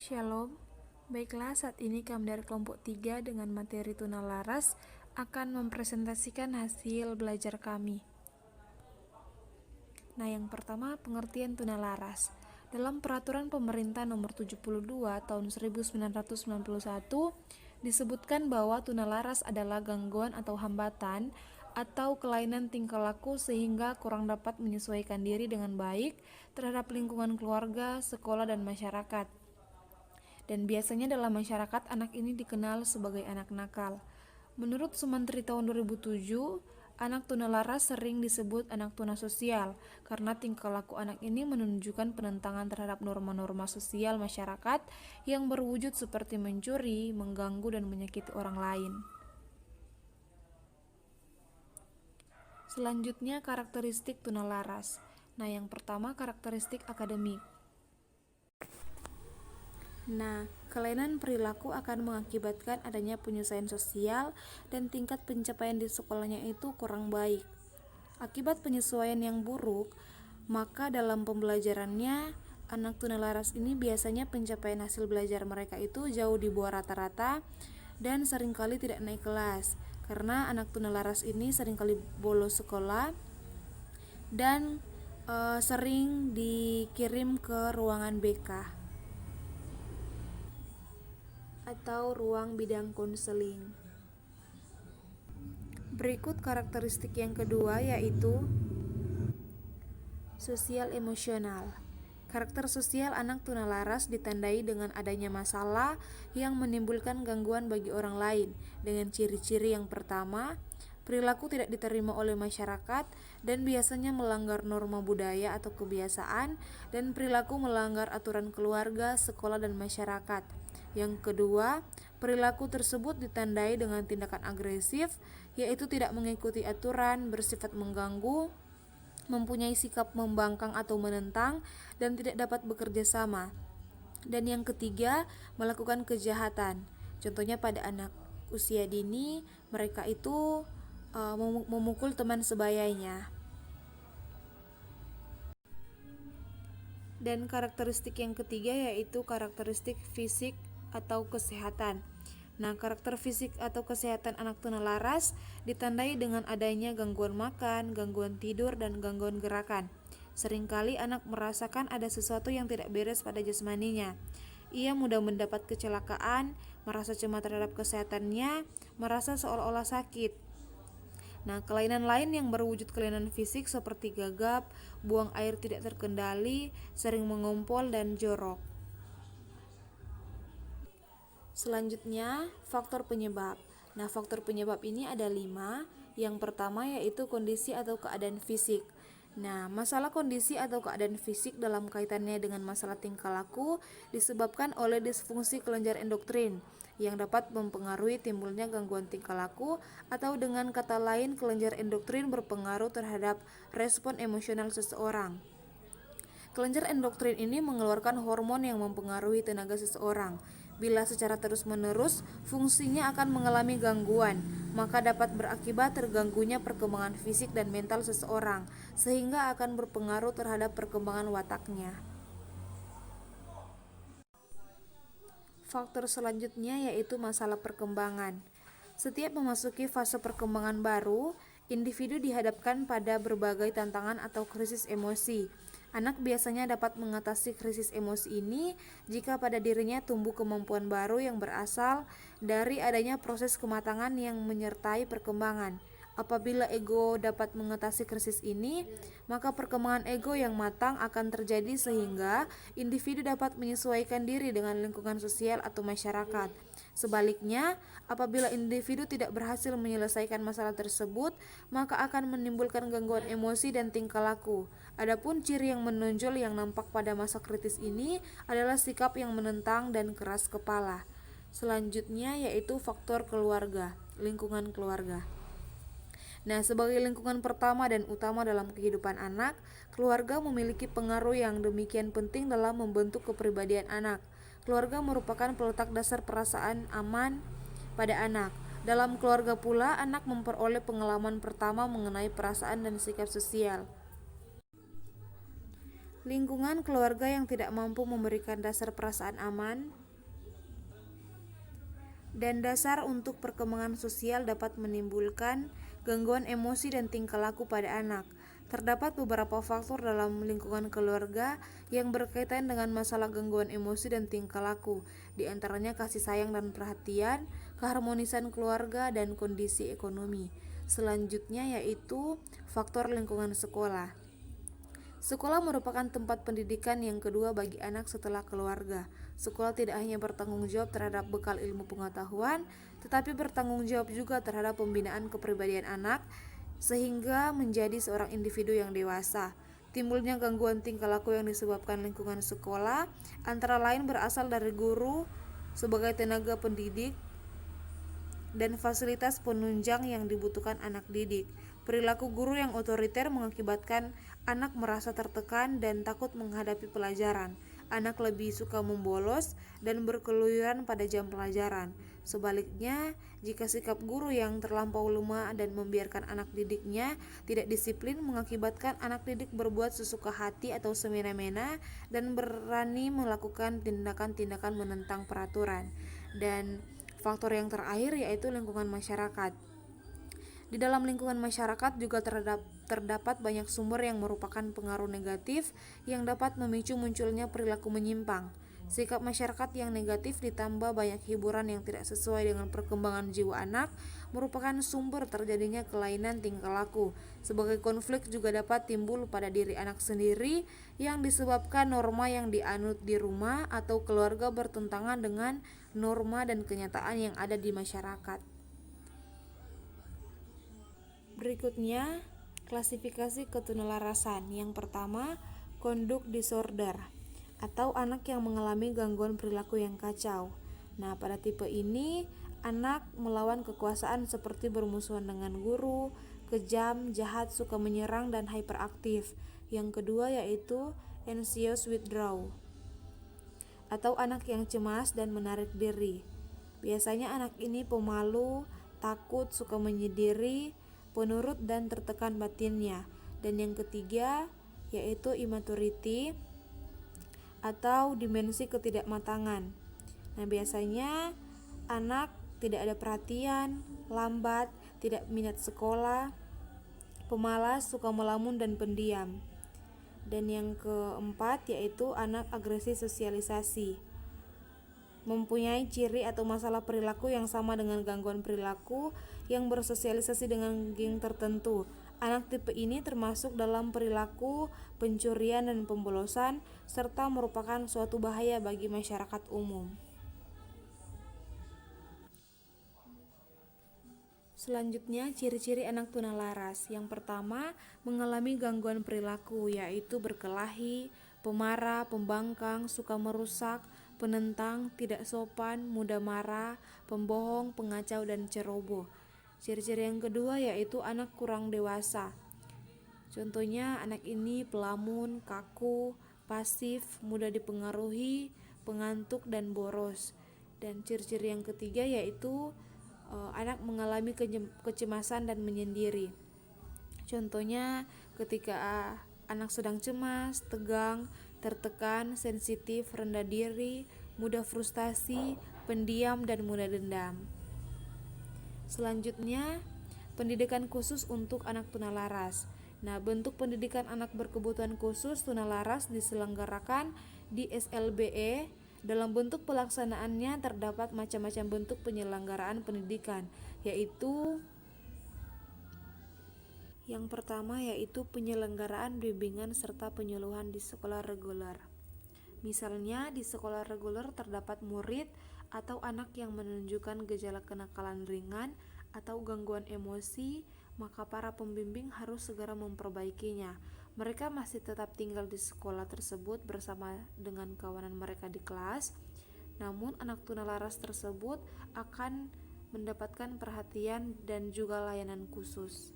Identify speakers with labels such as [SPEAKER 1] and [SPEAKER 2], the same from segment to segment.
[SPEAKER 1] Shalom, baiklah saat ini kami dari kelompok 3 dengan materi tuna laras akan mempresentasikan hasil belajar kami. Nah, yang pertama pengertian tuna laras. Dalam peraturan pemerintah nomor 72 tahun 1991 disebutkan bahwa tuna laras adalah gangguan atau hambatan atau kelainan tingkah laku sehingga kurang dapat menyesuaikan diri dengan baik terhadap lingkungan keluarga, sekolah, dan masyarakat. Dan biasanya dalam masyarakat anak ini dikenal sebagai anak nakal. Menurut Sumantri tahun 2007, anak tuna laras sering disebut anak tuna sosial karena tingkah laku anak ini menunjukkan penentangan terhadap norma-norma sosial masyarakat yang berwujud seperti mencuri, mengganggu, dan menyakiti orang lain. Selanjutnya karakteristik tuna laras. Nah, yang pertama karakteristik akademik. Nah, kelainan perilaku akan mengakibatkan adanya penyelesaian sosial dan tingkat pencapaian di sekolahnya itu kurang baik. Akibat penyesuaian yang buruk, maka dalam pembelajarannya, anak tuna laras ini biasanya pencapaian hasil belajar mereka itu jauh di bawah rata-rata dan seringkali tidak naik kelas. Karena anak tuna laras ini seringkali bolos sekolah dan sering dikirim ke ruangan BK atau ruang bidang konseling. Berikut karakteristik yang kedua yaitu sosial emosional. Karakter sosial anak tuna laras ditandai dengan adanya masalah yang menimbulkan gangguan bagi orang lain dengan ciri-ciri yang pertama, perilaku tidak diterima oleh masyarakat dan biasanya melanggar norma budaya atau kebiasaan dan perilaku melanggar aturan keluarga, sekolah, dan masyarakat. Yang kedua, perilaku tersebut ditandai dengan tindakan agresif, yaitu tidak mengikuti aturan, bersifat mengganggu, mempunyai sikap membangkang atau menentang, dan tidak dapat bekerja sama. Dan yang ketiga, melakukan kejahatan. Contohnya pada anak usia dini, mereka itu memukul teman sebayanya. Dan karakteristik yang ketiga yaitu karakteristik fisik atau kesehatan. Nah, karakter fisik atau kesehatan anak tuna laras ditandai dengan adanya gangguan makan, gangguan tidur, dan gangguan gerakan. Seringkali anak merasakan ada sesuatu yang tidak beres pada jasmaninya. Ia mudah mendapat kecelakaan, merasa cemas terhadap kesehatannya, merasa seolah-olah sakit. Nah, kelainan lain yang berwujud kelainan fisik seperti gagap, buang air tidak terkendali, sering mengompol, dan jorok. Selanjutnya, faktor penyebab. Nah, faktor penyebab ini ada 5. Yang pertama yaitu kondisi atau keadaan fisik. Nah, masalah kondisi atau keadaan fisik dalam kaitannya dengan masalah tingkah laku disebabkan oleh disfungsi kelenjar endokrin yang dapat mempengaruhi timbulnya gangguan tingkah laku, atau dengan kata lain kelenjar endokrin berpengaruh terhadap respon emosional seseorang. Kelenjar endokrin ini mengeluarkan hormon yang mempengaruhi tenaga seseorang. Bila secara terus-menerus fungsinya akan mengalami gangguan, maka dapat berakibat terganggunya perkembangan fisik dan mental seseorang, sehingga akan berpengaruh terhadap perkembangan wataknya. Faktor selanjutnya yaitu masalah perkembangan. Setiap memasuki fase perkembangan baru, individu dihadapkan pada berbagai tantangan atau krisis emosi. Anak biasanya dapat mengatasi krisis emosi ini jika pada dirinya tumbuh kemampuan baru yang berasal dari adanya proses kematangan yang menyertai perkembangan. Apabila ego dapat mengatasi krisis ini, maka perkembangan ego yang matang akan terjadi sehingga individu dapat menyesuaikan diri dengan lingkungan sosial atau masyarakat. Sebaliknya, apabila individu tidak berhasil menyelesaikan masalah tersebut, maka akan menimbulkan gangguan emosi dan tingkah laku. Adapun ciri yang menonjol yang nampak pada masa kritis ini adalah sikap yang menentang dan keras kepala. Selanjutnya yaitu faktor keluarga, lingkungan keluarga. Nah, sebagai lingkungan pertama dan utama dalam kehidupan anak, keluarga memiliki pengaruh yang demikian penting dalam membentuk kepribadian anak. Keluarga merupakan peletak dasar perasaan aman pada anak. Dalam keluarga pula, anak memperoleh pengalaman pertama mengenai perasaan dan sikap sosial. Lingkungan keluarga yang tidak mampu memberikan dasar perasaan aman dan dasar untuk perkembangan sosial dapat menimbulkan gangguan emosi dan tingkah laku pada anak. Terdapat beberapa faktor dalam lingkungan keluarga yang berkaitan dengan masalah gangguan emosi dan tingkah laku, di antaranya kasih sayang dan perhatian, keharmonisan keluarga, dan kondisi ekonomi. Selanjutnya yaitu faktor lingkungan sekolah. Sekolah merupakan tempat pendidikan yang kedua bagi anak setelah keluarga. Sekolah tidak hanya bertanggung jawab terhadap bekal ilmu pengetahuan, tetapi bertanggung jawab juga terhadap pembinaan kepribadian anak, sehingga menjadi seorang individu yang dewasa. Timbulnya gangguan tingkah laku yang disebabkan lingkungan sekolah, antara lain berasal dari guru sebagai tenaga pendidik dan fasilitas penunjang yang dibutuhkan anak didik. Perilaku guru yang otoriter mengakibatkan anak merasa tertekan dan takut menghadapi pelajaran. Anak lebih suka membolos dan berkeluyuran pada jam pelajaran. Sebaliknya, jika sikap guru yang terlampau lemah dan membiarkan anak didiknya tidak disiplin mengakibatkan anak didik berbuat sesuka hati atau semena-mena dan berani melakukan tindakan-tindakan menentang peraturan. Dan faktor yang terakhir yaitu lingkungan masyarakat. Di dalam lingkungan masyarakat juga terdapat banyak sumber yang merupakan pengaruh negatif yang dapat memicu munculnya perilaku menyimpang. Sikap masyarakat yang negatif ditambah banyak hiburan yang tidak sesuai dengan perkembangan jiwa anak merupakan sumber terjadinya kelainan tingkah laku. Sebagai konflik juga dapat timbul pada diri anak sendiri yang disebabkan norma yang dianut di rumah atau keluarga bertentangan dengan norma dan kenyataan yang ada di masyarakat. Berikutnya, klasifikasi ketunalarasan. Yang pertama, conduct disorder atau anak yang mengalami gangguan perilaku yang kacau. Nah, pada tipe ini, anak melawan kekuasaan seperti bermusuhan dengan guru, kejam, jahat, suka menyerang, dan hyperaktif. Yang kedua yaitu anxious withdrawal atau anak yang cemas dan menarik diri. Biasanya anak ini pemalu, takut, suka menyendiri, penurut dan tertekan batinnya. Dan yang ketiga yaitu immaturity atau dimensi ketidakmatangan. Nah, biasanya anak tidak ada perhatian, lambat, tidak minat sekolah, pemalas, suka melamun dan pendiam. Dan yang keempat yaitu anak agresi sosialisasi. Mempunyai ciri atau masalah perilaku yang sama dengan gangguan perilaku yang bersosialisasi dengan geng tertentu. Anak tipe ini termasuk dalam perilaku pencurian dan pembolosan serta merupakan suatu bahaya bagi masyarakat umum. Selanjutnya, ciri-ciri anak tunalaras. Yang pertama, mengalami gangguan perilaku yaitu berkelahi, pemarah, pembangkang, suka merusak, penentang, tidak sopan, mudah marah, pembohong, pengacau, dan ceroboh. Ciri-ciri yang kedua yaitu anak kurang dewasa. Contohnya anak ini pelamun, kaku, pasif, mudah dipengaruhi, pengantuk, dan boros. Dan ciri-ciri yang ketiga yaitu anak mengalami kecemasan dan menyendiri. Contohnya ketika anak sedang cemas, tegang, tertekan, sensitif, rendah diri, mudah frustasi, pendiam, dan mudah dendam. Selanjutnya, pendidikan khusus untuk anak tunalaras. Nah, bentuk pendidikan anak berkebutuhan khusus tunalaras diselenggarakan di SLBE. Dalam bentuk pelaksanaannya terdapat macam-macam bentuk penyelenggaraan pendidikan, yaitu yang pertama yaitu penyelenggaraan bimbingan serta penyuluhan di sekolah reguler. Misalnya di sekolah reguler terdapat murid atau anak yang menunjukkan gejala kenakalan ringan atau gangguan emosi, maka para pembimbing harus segera memperbaikinya. Mereka masih tetap tinggal di sekolah tersebut bersama dengan kawanan mereka di kelas, namun anak tunalaras tersebut akan mendapatkan perhatian dan juga layanan khusus.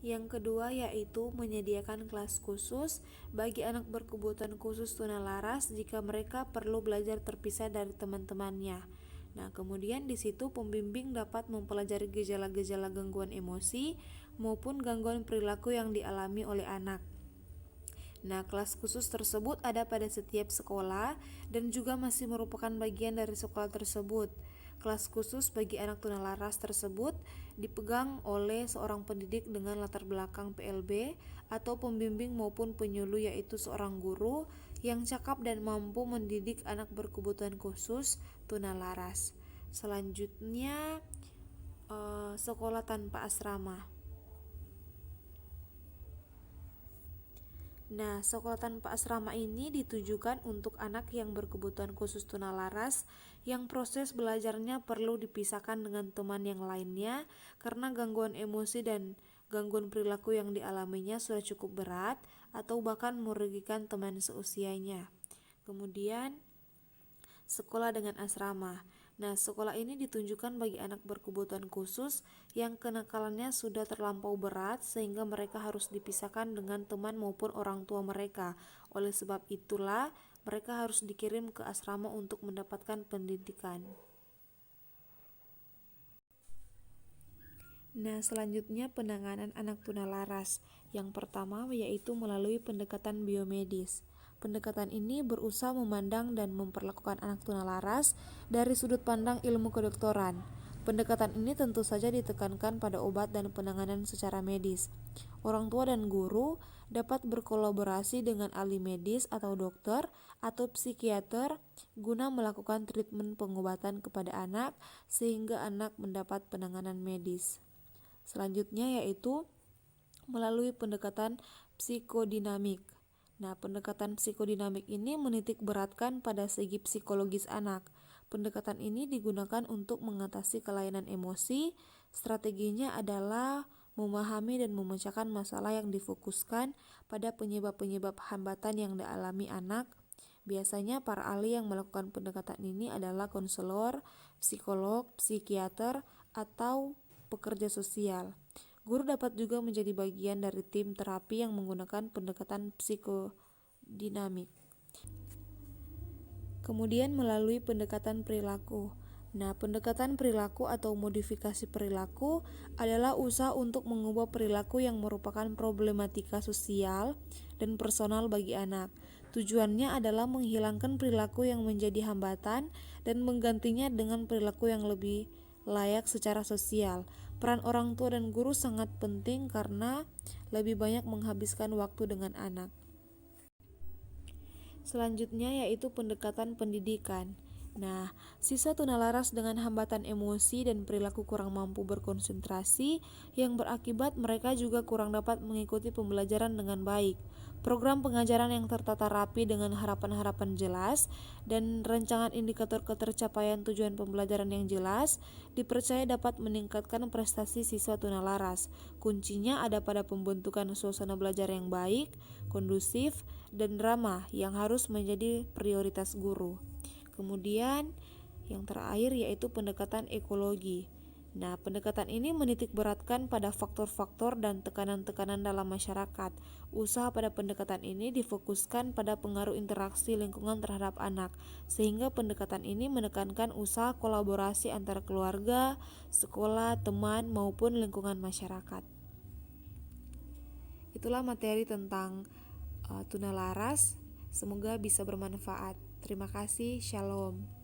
[SPEAKER 1] Yang kedua yaitu menyediakan kelas khusus bagi anak berkebutuhan khusus tunalaras jika mereka perlu belajar terpisah dari teman-temannya. Nah, kemudian di situ pembimbing dapat mempelajari gejala-gejala gangguan emosi maupun gangguan perilaku yang dialami oleh anak. Nah, kelas khusus tersebut ada pada setiap sekolah dan juga masih merupakan bagian dari sekolah tersebut. Kelas khusus bagi anak tunalaras tersebut dipegang oleh seorang pendidik dengan latar belakang PLB atau pembimbing maupun penyuluh, yaitu seorang guru yang cakap dan mampu mendidik anak berkebutuhan khusus tunalaras. Selanjutnya, sekolah tanpa asrama. Nah, sekolah tanpa asrama ini ditujukan untuk anak yang berkebutuhan khusus tunalaras yang proses belajarnya perlu dipisahkan dengan teman yang lainnya karena gangguan emosi dan gangguan perilaku yang dialaminya sudah cukup berat atau bahkan merugikan teman seusianya. Kemudian, sekolah dengan asrama. Nah, sekolah ini ditunjukkan bagi anak berkebutuhan khusus yang kenakalannya sudah terlampau berat sehingga mereka harus dipisahkan dengan teman maupun orang tua mereka. Oleh sebab itulah, mereka harus dikirim ke asrama untuk mendapatkan pendidikan. Nah, selanjutnya penanganan anak tunalaras. Yang pertama yaitu melalui pendekatan biomedis. Pendekatan ini berusaha memandang dan memperlakukan anak tunalaras dari sudut pandang ilmu kedokteran. Pendekatan ini tentu saja ditekankan pada obat dan penanganan secara medis. Orang tua dan guru dapat berkolaborasi dengan ahli medis atau dokter atau psikiater guna melakukan treatment pengobatan kepada anak sehingga anak mendapat penanganan medis. Selanjutnya yaitu melalui pendekatan psikodinamik. Nah, pendekatan psikodinamik ini menitik beratkan pada segi psikologis anak. Pendekatan ini digunakan untuk mengatasi kelainan emosi. Strateginya adalah memahami dan memecahkan masalah yang difokuskan pada penyebab-penyebab hambatan yang dialami anak. Biasanya para ahli yang melakukan pendekatan ini adalah konselor, psikolog, psikiater, atau pekerja sosial. Guru dapat juga menjadi bagian dari tim terapi yang menggunakan pendekatan psikodinamik. Kemudian melalui pendekatan perilaku. Nah, pendekatan perilaku atau modifikasi perilaku adalah usaha untuk mengubah perilaku yang merupakan problematika sosial dan personal bagi anak. Tujuannya adalah menghilangkan perilaku yang menjadi hambatan dan menggantinya dengan perilaku yang lebih layak secara sosial. Peran orang tua dan guru sangat penting karena lebih banyak menghabiskan waktu dengan anak. Selanjutnya yaitu pendekatan pendidikan. Nah, siswa tunalaras dengan hambatan emosi dan perilaku kurang mampu berkonsentrasi yang berakibat mereka juga kurang dapat mengikuti pembelajaran dengan baik. Program pengajaran yang tertata rapi dengan harapan-harapan jelas dan rancangan indikator ketercapaian tujuan pembelajaran yang jelas dipercaya dapat meningkatkan prestasi siswa tunalaras. Kuncinya ada pada pembentukan suasana belajar yang baik, kondusif, dan ramah yang harus menjadi prioritas guru. Kemudian yang terakhir yaitu pendekatan ekologi. Nah, pendekatan ini menitik beratkan pada faktor-faktor dan tekanan-tekanan dalam masyarakat. Usaha pada pendekatan ini difokuskan pada pengaruh interaksi lingkungan terhadap anak, sehingga pendekatan ini menekankan usaha kolaborasi antara keluarga, sekolah, teman, maupun lingkungan masyarakat. Itulah materi tentang tunalaras. Semoga bisa bermanfaat. Terima kasih. Shalom.